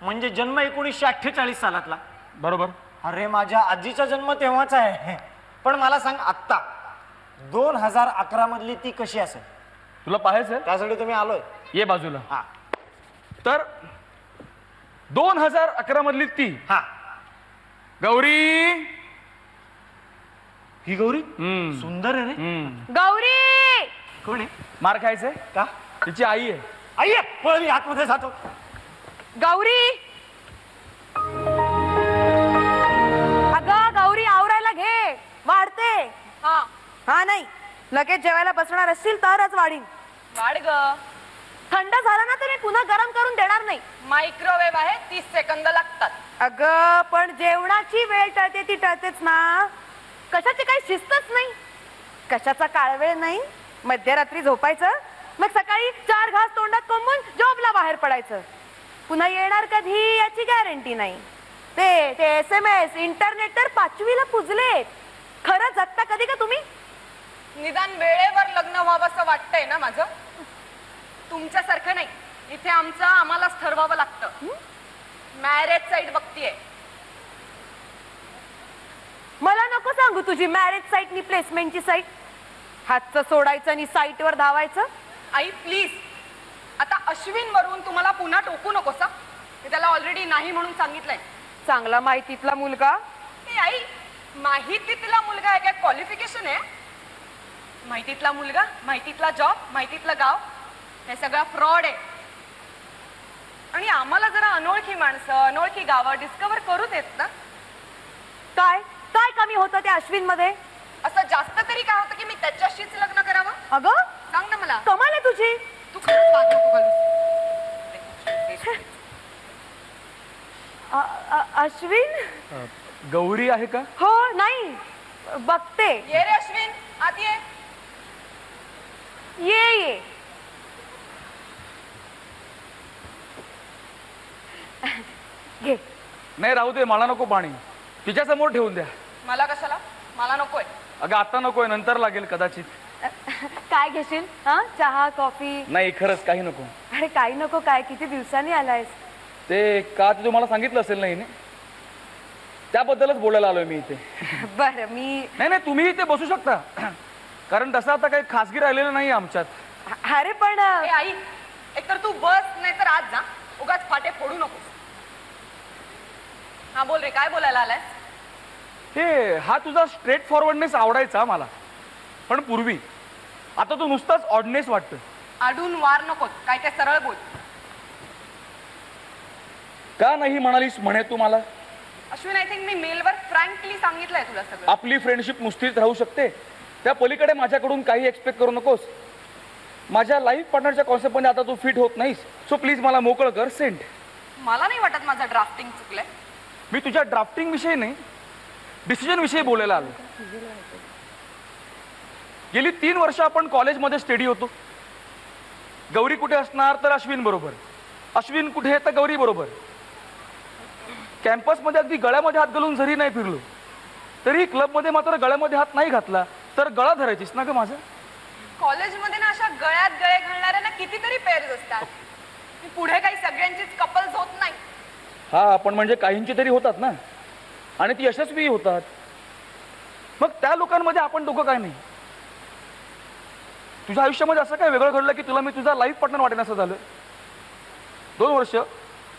म्हणजे जन्म 1948 सालातला. बरोबर. अरे माझ्या आजीचा जन्म तेव्हाच आहे. पण मला सांग आत्ता 2011 मधली ती कशी असेल? तुला पाहायचंय? त्यासाठी तुम्ही आलोय. ये बाजूला. हा. तर 2011 मधली ती. हा. गौरी. ही गौरी सुंदर आहे रे. गौरी कोण आहे? मार खायचंय का? तिची आई आहे. आई आहे. पळ मी आतमध्ये जातो. गौरी अगं गौरी आवरायला घे, वाढते. हा नाही, लगेच जेवायला बसणार असतील तरच वाढीन. वाढ ग. थंड झाला ना तरी पुन्हा गरम करून देणार नाही. मायक्रोवेव्ह आहे, 30 सेकंद लागतात. अगं पण जेवणाची वेळ टळते ती टळतेच ना. कशाची काही शिस्तच नाही, कशाचा काळवेळ नाही. मध्यरात्री झोपायचं, मग सकाळी 4 घास तोंडात कोंबून जॉबला बाहेर पडायचं. पुन्हा येणार कधी याची गॅरंटी नाही. ते SMS इंटरनेट तर 5वीला पुजले. खरं जगता कधी का तुम्ही? निदान वेळेवर लग्न व्हावं असं वाटतंय ना माझं. तुमच्यासारखं नाही, इथे आमचं आम्हालाच ठरवावं लागतं. मॅरेज साईट बघतीये. मला नको सांगू तुझी मॅरेज साईट नी प्लेसमेंटची साईट. हातचं सोडायचं आणि साईटवर धावायचं. आई प्लीज, आता अश्विन वरून तुम्हाला पुन्हा टोकू नकोस. मी त्याला ऑलरेडी नाही म्हणून सांगितलंय. चांगला माहितीतला मुलगा. आई माहितीतला मुलगा आहे काय क्वालिफिकेशन आहे? माहितीतला मुलगा, माहितीतला जॉब, माहितीतलं गाव, हे सगळं फ्रॉड आहे. आणि आम्हाला जरा अनोळखी माणसं, अनोळखी गावं डिस्कवर करू देत ना. काय काय कमी होतं त्या अश्विन मध्ये? असं जास्त तरी काय होतं की मी त्याच्याशीच लग्न करावं? अगं सांग ना मला. कमाल आहे तुझी. तू खरंच वाद नको घालूस. अश्विन गौरी आहे का? हो नाही, बघते. ये रे अश्विन, आत ये. ये घे. नाही राहू दे, मला नको पाणी. तिच्या समोर ठेवून द्या. मला कशाला? मला नकोय. अगं आता नकोय, नंतर लागेल कदाचित. काय घेशील? हा, चहा कॉफी? नाही खरंच काही नको. अरे काही नको काय, किती दिवसांनी आलायस? ते का ते तुम्हाला सांगितलं असेल नाही ना, त्याबद्दलच बोलायला आलोय मी इथे. बरं मी नाही तुम्ही इथे बसू शकता, कारण तसं आता काही खासगी राहिलेलं नाही आमच्यात. अरे पण आई, एकतर तू बस नाही तर आज जा. उगाच फाटे फोडू नको. हा बोल रे, काय बोलायला आलाय? हे हा तुझा स्ट्रेट फॉरवर्डनेस आवडायचा मला, पण पूर्वी. आता तू नुसताच ऑडनेस वाटतं. आडून वार नको, काय ते सरळ बोल. का नाही म्हणालीस म्हणे तू मला? अश्विन, आय थिंक मी मेलवर फ्रँकली सांगितलंय तुला सगळं. आपली फ्रेंडशिप नुसतीच राहू शकते, त्या पलीकडे माझ्याकडून काही एक्सपेक्ट करू नकोस. माझ्या लाईफ पार्टनरच्या कॉन्सेप्टमध्ये आता तू फिट होत नाहीस. सो प्लीज मला मोकळं कर. सेंट. मला नाही वाटत माझं ड्राफ्टिंग चुकलंय. मी तुझ्या ड्राफ्टिंग विषयी नाही, डिसिजन विषयी बोलायला आलो. गेली 3 वर्ष आपण कॉलेजमध्ये स्टडी होतो. गौरी कुठे असणार तर अश्विन बरोबर, अश्विन कुठे तर गौरी बरोबर. कॅम्पसमध्ये अगदी गळ्यामध्ये हात घालून जरी नाही फिरलो तरी क्लबमध्ये मात्र गळ्यामध्ये हात नाही घातला तर गळा धरायचीस ना ग माझं. कॉलेजमध्ये ना अशा गळ्यात गळे घालणाऱ्या ना कितीतरी पेअर्स असतात. पुढे काही सगळ्यांचीच कपल्स होत नाही. हा, पण म्हणजे काहींची तरी होतात ना, आणि ती यशस्वी होतात. मग त्या लोकांमध्ये आपण दोघं काय नाही. तुझ्या आयुष्यामध्ये असं काय वेगळं घडलं की तुला मी तुझा लाईफ पार्टनर वाटेन असं झालं? 2 वर्ष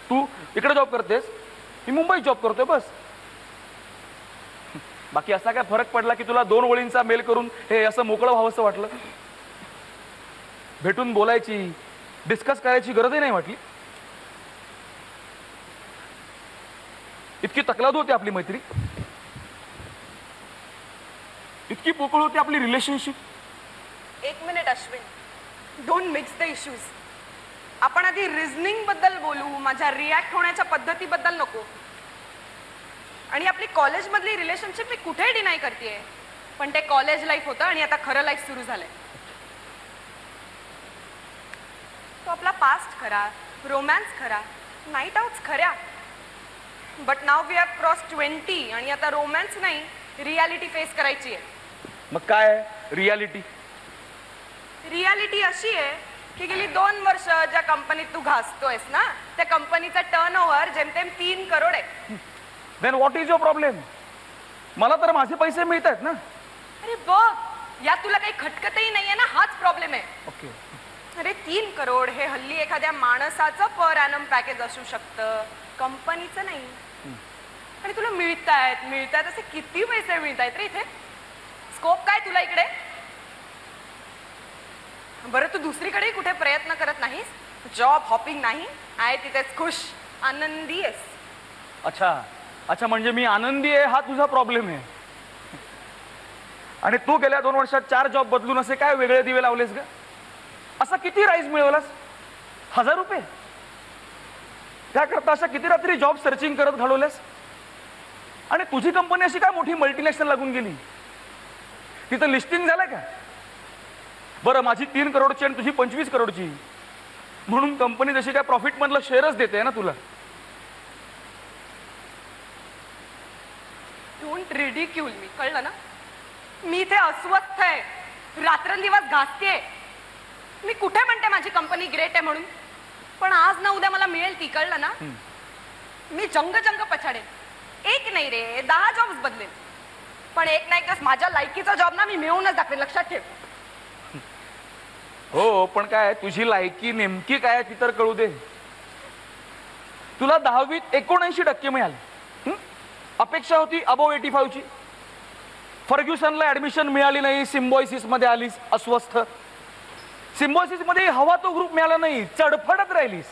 तू इकडे जॉब करतेस, मी मुंबईत जॉब करतोय, बस. बाकी असा काय फरक पडला की तुला 2 ओळींचा मेल करून हे असं मोकळं व्हावं असं वाटलं? भेटून बोलायची, डिस्कस करायची गरजही नाही वाटली? इतकी तकलादू होती आपली मैत्री, इतकी पोकळ होती आपली relationship. 1 minute Ashwin, don't mix the issues. आपण आधी रिझनिंग बद्दल बोलू, माझ्या रिॲक्ट होण्याच्या पद्धतीबद्दल नको. आणि आपली कॉलेजमधली रिलेशनशिप मी कुठे डिनाय करतेय, पण ते कॉलेज लाईफ होतं आणि आता खरं लाईफ सुरू झालंय. तो आपला पास्ट खरा, रोमॅन्स खरा, नाईट आउट्स खऱ्या. But now we have cross 20 आणि आता रोमॅन्स नाही, रियालिटी फेस करायची आहे. मग काय रियालिटी? रियालिटी अशी आहे की गेली 2 वर्ष ज्या कंपनीत तू घासतोयस ना त्या कंपनीचा टर्नओव्हर जेमतेम 3 करोड आहे. Then what is your problem? मला तर माझे पैसे मिळत आहेत ना. अरे बघ, यात तुला काही खटकतही नाहीये ना, हाच प्रॉब्लेम आहे. ओके. अरे 3 करोड हे हल्ली एखाद्या माणसाचं पर ॲनम पॅकेज असू शकतं, कंपनीचं नाही. आणि तुला मिळतायत असे किती पैसे मिळतायत रे इथे? स्कोप काय तुला इकडे? बरं, तू दुसरीकडे कुठे प्रयत्न करत नाहीस? जॉब हॉपिंग नाही आहे, तिथेच खुश आनंदी आहेस. अच्छा अच्छा, म्हणजे मी आनंदी आहे हा तुझा प्रॉब्लेम आहे. आणि तू गेल्या 2 वर्षात 4 जॉब बदलून असे काय वेगळे दिवे लावलेस ग? असा किती राईज मिळवलास? 1000 रुपये? त्याकरता अशा किती रात्री जॉब सर्चिंग करत घालवल्यास? आणि तुझी कंपनी अशी काय मोठी मल्टीनॅशनल लागून गेली? तिथं लिस्टिंग झालंय का? बरं, माझी 3 करोडची आणि तुझी 25 करोडची, म्हणून कंपनी जशी काय प्रॉफिट मधलं शेअरच देते ना तुला. डोंट रिडिक्यूल मी, कळलं ना? मी इथे अस्वस्थ आहे, रात्रंदिवस घासतेय. मी कुठे म्हणते माझी कंपनी ग्रेट आहे म्हणून, पण आज ना उद्या मला मिळेल ती, कळलं ना? मी जंग पछाडेन. एक नाही रे, 10 जॉब्स बदलेन, पण एक ना एक दिवस माझ्या लायकीचा जॉब ना मी मिळवूनच दाखवेन, लक्षात ठेव. हो, पण काय तुझी लायकी नेमकी काय ती तर कळू दे. तुला 10वीत 79% मिळाले. अपेक्षा होती अबोव 85 ची. फर्ग्युसनला ऍडमिशन मिळाली नाही, सिम्बॉयसिस मध्ये आलीस अस्वस्थ. सिम्बॉयसिस मध्ये हवा तो ग्रुप मिळाला नाही, चढफडत राहिलीस.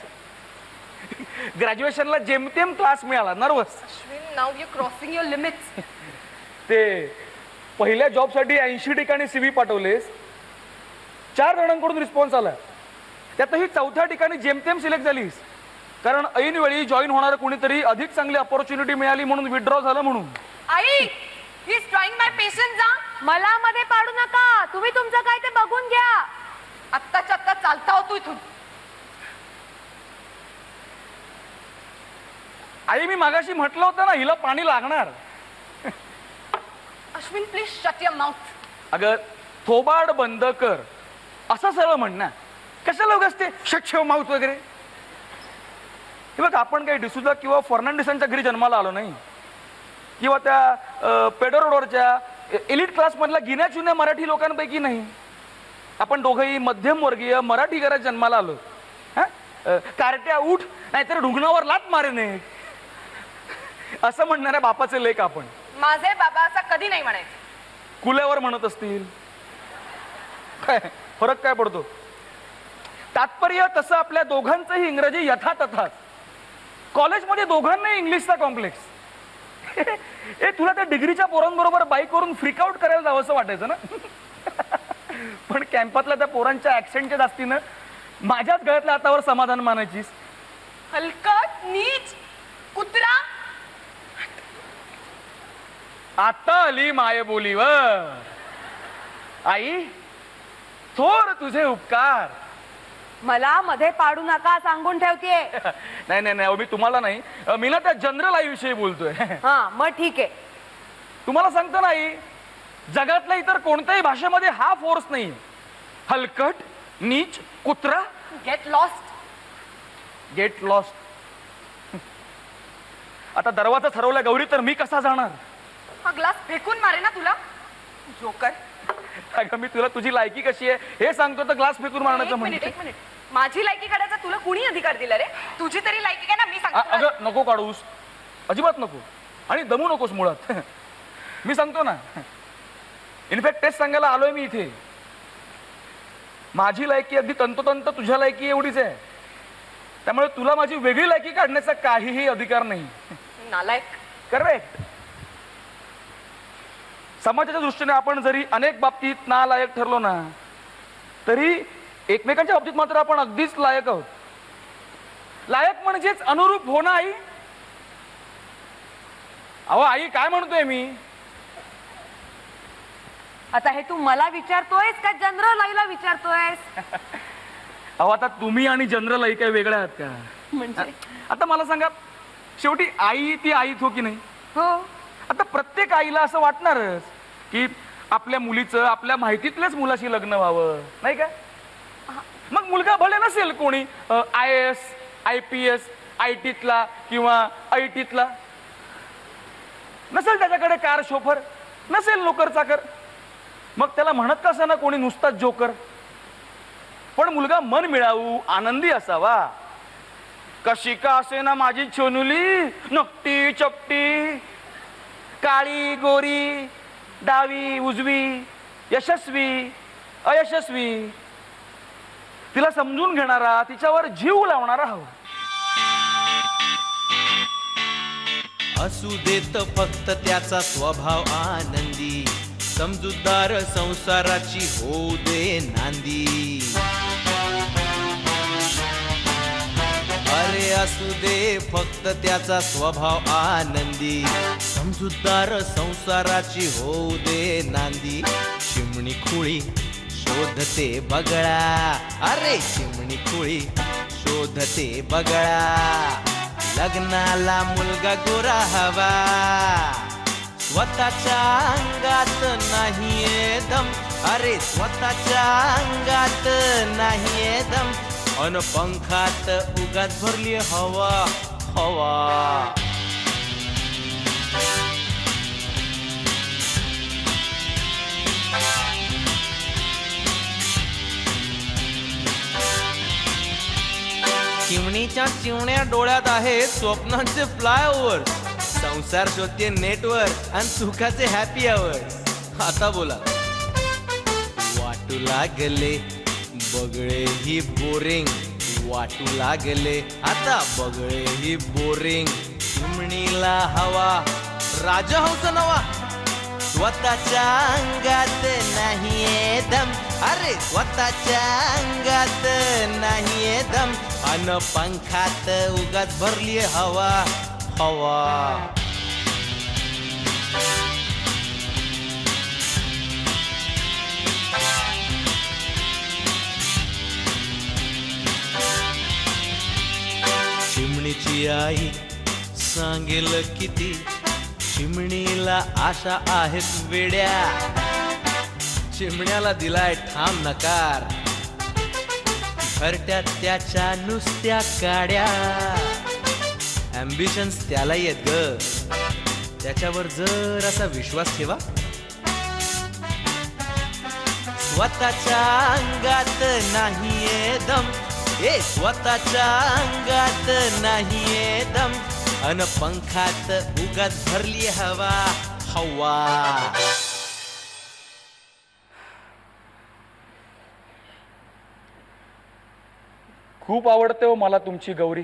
ग्रॅज्युएशनला जेमतेम क्लास मिळाला, nervous. Ashwin, now you crossing your limits. ते पहिल्या जॉबसाठी 80 ठिकाणी CV पाठवलेस, 4 जणांकडून रिस्पॉन्स आला. त्यातही 4थ्या ठिकाणी जेमतेम सिलेक्ट झालीस, कारण ऐनवेळी जॉईन होणारं कोणीतरी अधिक चांगली अपॉर्च्युनिटी मिळाली म्हणून विड्रॉ झालं म्हणून. आई, he is trying my patience. मला मध्ये पाडू नका, तुम्ही तुमचं काय ते बघून घ्या. आत्ताच्या आत्ता चालता होतो इथून. आई, मी मागाशी म्हटलं होतं ना हिला पाणी लागणार. Ashwin, please shut your mouth. अगं, थोबाड बंद कर असं सरळ म्हण ना, कशाला उगाच ते शट युअर माउथ वगैरे. हे बघ, आपण काही डिसूजा किंवा फर्नांडिसांच्या घरी जन्माला आलो नाही, किंवा त्या पेडरोडवरच्या एलिट क्लास मधल्या गिन्या चुन्या मराठी लोकांपैकी नाही. आपण दोघंही मध्यमवर्गीय मराठी घरात जन्माला आलो. कारट्या उठ नाहीतर ढुंगणावर लात मारेने असं म्हणणाऱ्या बापाचे लेख आपण. माझे बाबा असा कधी नाही म्हणायचे. कुल्यावर म्हणत असतील, काय फरक काय पडतो? तात्पर्य तसं आपल्या दोघांचंही इंग्रजी यथातथाच. कॉलेजमध्ये दोघांनाही इंग्लिशचा कॉम्प्लेक्स. ए, तुला त्या डिग्रीच्या पोरांबरोबर बाईकवरून फ्रीकआउट करायला जावं असं वाटायचं ना. पण कॅम्पातल्या त्या पोरांच्या ऍक्सेंटच्या जास्तीनं माझ्याच गळ्यातल्या हातावर समाधान मानायचीस. हलकट, नीच, कुत्रा. आता आली माय बोलीवर. आई, थोर तुझे उपकार. मला मध्ये पाडू नका सांगून ठेवतेय. नाही नाही नाही, मी तुम्हाला नाही, मी ना त्या जनरल आई विषयी बोलतोय. हा, मग ठीक आहे. तुम्हाला सांगतो ना आई, जगातल्या इतर कोणत्याही भाषेमध्ये हा फोर्स नाही. हलकट, नीच, कुत्रा. Get lost. Get lost. आता दरवाजा ठरवला गौरी, तर मी कसा जाणार? हा ग्लास फेकून मारे ना तुला, जोकर. अगं, मी तुला तुझी लायकी कशी आहे हे सांगतो, तर ग्लास फेकून मारण्याचं एक म्हणजे. मिनिट, माझी लायकी काढायचा तुला कुणी अधिकार दिला रे? तुझी तरी लायकी काय ना, मी सांगतो. अगं, नको काढूस, अजिबात नको. आणि दमू नकोस मुळात. मी सांगतो ना, इनफॅक्ट तेच सांगायला आलोय मी इथे. माझी लायकी अगदी तंतोतंत तुझ्या लायकी एवढीच आहे, त्यामुळे तुला माझी वेगळी लायकी काढण्याचा काहीही अधिकार नाही. नालायक. करेक्ट. समाजाच्या दृष्टीने आपण जरी अनेक बाबतीत नालायक ठरलो ना, तरी एकमेकांच्या बाबतीत मात्र आपण अगदीच लायक आहोत. लायक म्हणजेच अनुरूप होणं. आई, अहो आई, काय म्हणतोय मी? आता हे तू मला विचारतोयस का जनरल आईला विचारतोयस? अहो, आता तुम्ही आणि जनरल आई काय वेगळ्या आहात का? म्हणजे आता मला सांगा, शेवटी आई ती आईच हो की नाही? हो. आता प्रत्येक आईला असं वाटणारच की आपल्या मुलीचं आपल्या माहितीतल्याच मुलाशी लग्न व्हावं, नाही का? मग मुलगा भले नसेल कोणी IAS IPS IT किंवा IT नसेल त्याच्याकडे कार शोफर, नसेल नोकर चाकर, मग त्याला म्हणत कसं ना कोणी नुसताच जोकर. पण मुलगा मन मिळावू आनंदी असावा. कशी का असे ना माझी छोनुली, नकटी चपटी, काळी गोरी, डावी उजवी, यशस्वी अयशस्वी, तिला समजून घेणारा, तिच्यावर जीव लावणारा हवा. असू देत फक्त त्याचा स्वभाव आनंदी, समजूतदार संसाराची होऊ दे नांदी. अरे असू दे फक्त त्याचा स्वभाव आनंदी, समजूतदार संसाराची होऊ दे नांदी. चिमणी खुळी शोधते बगळा, अरे चिमणी खुळी शोधते बगळा. लग्नाला मुलगा गोरा हवा, स्वतःच्या अंगात नाहीये दम, अरे स्वतःच्या अंगात नाहीये दम. अन पंखात उगाच भरली हवा हवा. चिमणीच्या चिवण्या डोळ्यात आहेत स्वप्नांचे फ्लायओव्हर, संसार शोधते नेटवर आणि सुखाचे हॅपी आवर. आता बोला. वाटू लागले बगळे ही बोरिंग, वाटू लागले आता बगळे ही बोरिंग. चिमणीला हवा राजहंस नवा, स्वतःच्या अंगात नाहीये दम, अरे स्वतःच्या अंगात नाहीये दम. अन पंखात उगाच भरली हवा हवा. चिमणीची आई सांगेल किती, चिमणीला आशा आहेत वेड्या. चिमण्याला दिलाय ठाम नकार, घरट्यात त्याच्या नुसत्या काड्या. ॲम्बिशन्स त्याला येत ग, त्याच्यावर जर असा विश्वास ठेवा. स्वतःच्या अंगात नाहीये दम, ए स्वतःच्या अंगात नाहीये दम. अन पंखात उगाच भरली हवा हवा. खूप आवडते हो मला तुमची गौरी.